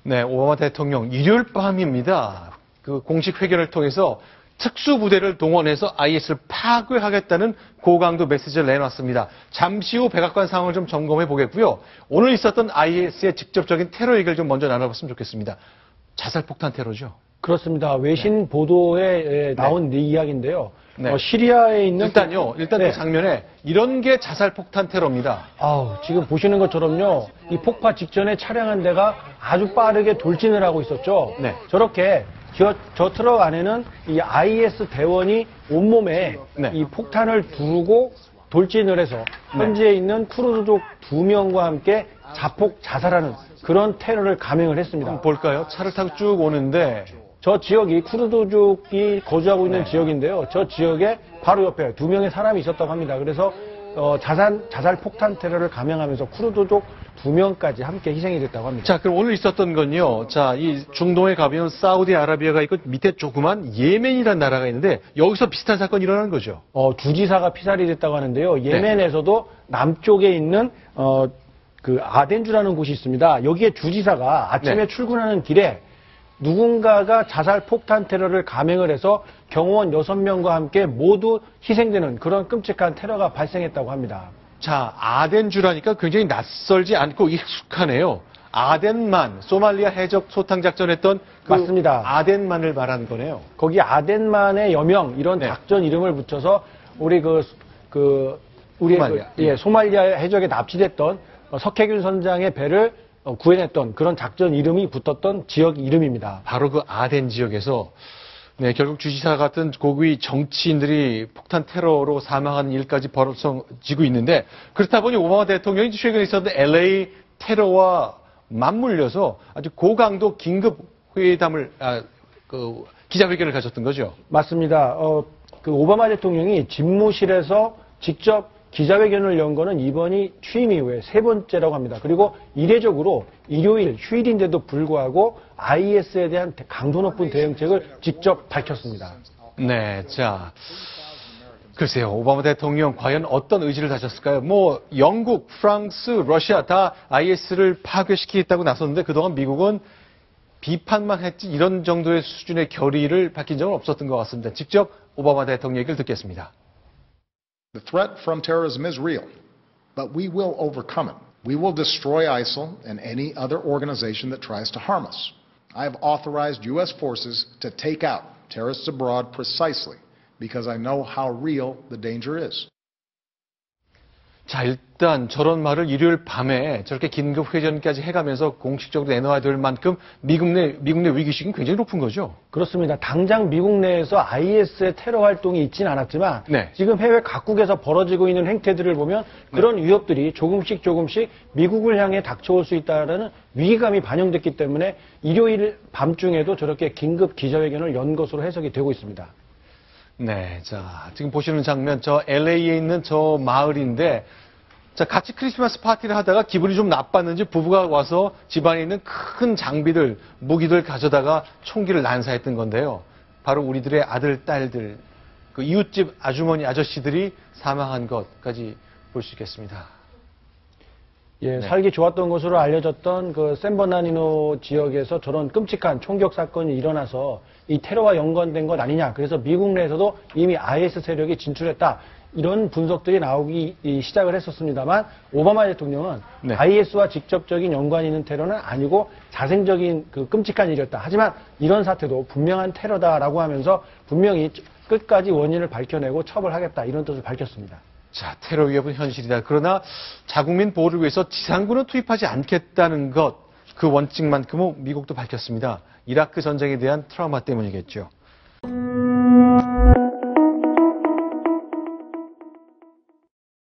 네, 오바마 대통령 일요일 밤입니다. 그 공식 회견을 통해서 특수부대를 동원해서 IS를 파괴하겠다는 고강도 메시지를 내놨습니다. 잠시 후 백악관 상황을 좀 점검해 보겠고요. 오늘 있었던 IS의 직접적인 테러 얘기를 좀 먼저 나눠봤으면 좋겠습니다. 자살폭탄 테러죠? 그렇습니다. 외신 보도에 나온 이야기인데요. 네. 시리아에 있는 일단 그 장면에 이런 게 자살폭탄 테러입니다. 지금 보시는 것처럼요. 이 폭파 직전에 차량 한 대가 아주 빠르게 돌진을 하고 있었죠. 네. 저렇게 저 트럭 안에는 이 IS 대원이 온몸에 네. 이 폭탄을 두르고 돌진을 해서 현지에 있는 쿠르드족 2명과 함께 자폭 자살하는 그런 테러를 감행을 했습니다. 한번 볼까요? 차를 타고 쭉 오는데 저 지역이 쿠르드족이 거주하고 있는 지역인데요. 저 지역에 바로 옆에 2명의 사람이 있었다고 합니다. 그래서 자살 폭탄 테러를 감행하면서 쿠르드족 2명까지 함께 희생이 됐다고 합니다. 자, 그럼 오늘 있었던 건요. 자, 이 중동에 가면 사우디아라비아가 있고 밑에 조그만 예멘이라는 나라가 있는데 여기서 비슷한 사건이 일어난 거죠. 주지사가 피살이 됐다고 하는데요. 예멘에서도 남쪽에 있는 그 아덴주라는 곳이 있습니다. 여기에 주지사가 아침에 출근하는 길에 누군가가 자살 폭탄 테러를 감행을 해서 경호원 6명과 함께 모두 희생되는 그런 끔찍한 테러가 발생했다고 합니다. 자, 아덴주라니까 굉장히 낯설지 않고 익숙하네요. 아덴만, 소말리아 해적 소탕 작전했던 그 맞습니다. 아덴만을 말하는 거네요. 거기 아덴만의 여명 이런 작전 이름을 붙여서 우리 소말리아 해적에 납치됐던 석혜균 선장의 배를 구해냈던 그런 작전 이름이 붙었던 지역 이름입니다. 바로 그 아덴 지역에서 결국 주지사 같은 고위 정치인들이 폭탄 테러로 사망하는 일까지 벌어지고 있는데 그렇다 보니 오바마 대통령이 최근에 있었던 LA 테러와 맞물려서 아주 고강도 긴급 회담을 기자회견을 가졌던 거죠. 맞습니다. 그 오바마 대통령이 집무실에서 직접 기자회견을 연 거는 이번이 취임 이후에 3번째라고 합니다. 그리고 이례적으로 일요일 휴일인데도 불구하고 IS에 대한 강도 높은 대응책을 직접 밝혔습니다. 네, 자, 글쎄요, 오바마 대통령 과연 어떤 의지를 다졌을까요? 영국, 프랑스, 러시아 다 IS를 파괴시키겠다고 나섰는데 그동안 미국은 비판만 했지 이런 정도의 수준의 결의를 밝힌 적은 없었던 것 같습니다. 직접 오바마 대통령 얘기를 듣겠습니다. The threat from terrorism is real, but we will overcome it. We will destroy ISIL and any other organization that tries to harm us. I have authorized U.S. forces to take out terrorists abroad precisely because I know how real the danger is. 자, 일단 저런 말을 일요일 밤에 저렇게 긴급 회견까지 해가면서 공식적으로 내놔야 될 만큼 미국 내 위기식은 굉장히 높은 거죠. 그렇습니다. 당장 미국 내에서 IS의 테러 활동이 있지는 않았지만 지금 해외 각국에서 벌어지고 있는 행태들을 보면 그런 위협들이 조금씩 미국을 향해 닥쳐올 수 있다는 위기감이 반영됐기 때문에 일요일 밤중에도 저렇게 긴급 기자회견을 연 것으로 해석이 되고 있습니다. 네, 자, 지금 보시는 장면, 저 LA에 있는 저 마을인데, 자, 같이 크리스마스 파티를 하다가 기분이 좀 나빴는지 부부가 와서 집안에 있는 큰 장비들, 무기들 가져다가 총기를 난사했던 건데요. 바로 우리들의 아들, 딸들, 그 이웃집 아주머니, 아저씨들이 사망한 것까지 볼 수 있겠습니다. 살기 좋았던 것으로 알려졌던 그 샌버나니노 지역에서 저런 끔찍한 총격 사건이 일어나서 이 테러와 연관된 것 아니냐. 그래서 미국 내에서도 이미 IS 세력이 진출했다. 이런 분석들이 나오기 시작을 했었습니다만 오바마 대통령은 IS와 직접적인 연관이 있는 테러는 아니고 자생적인 그 끔찍한 일이었다. 하지만 이런 사태도 분명한 테러다라고 하면서 분명히 끝까지 원인을 밝혀내고 처벌하겠다. 이런 뜻을 밝혔습니다. 자, 테러 위협은 현실이다. 그러나 자국민 보호를 위해서 지상군을 투입하지 않겠다는 것, 그 원칙만큼은 미국도 밝혔습니다. 이라크 전쟁에 대한 트라우마 때문이겠죠.